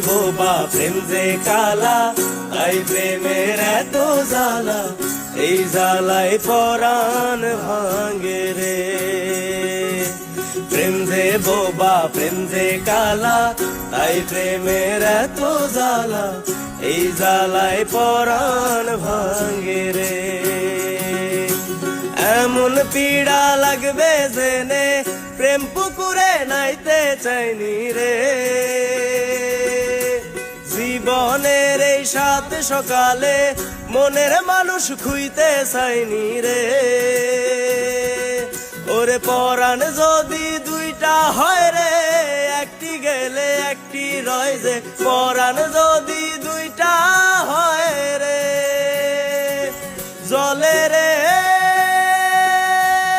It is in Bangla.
বোবা প্রেম যে কালা, তাই প্রেমের এত জ্বালা, এই জ্বালায় পরাণ ভাঙে রে। প্রেম যে বোবা প্রেম যে কালা, তাই প্রেমের এত জ্বালা, এই জ্বালায় পরাণ ভাঙে রে। এমন পীড়া লাগবে জেনে প্রেম পুকুরে নাইতে চাইনি রে। জীবনের এই সাত সকালে মনের মানুষ খুইতে চাইনি রে। ওরে পরাণ যদি দুইটা হয় রে, একটি গেলে একটি রয় যে। পরাণ যদি দুইটা হয় রে, জলে রে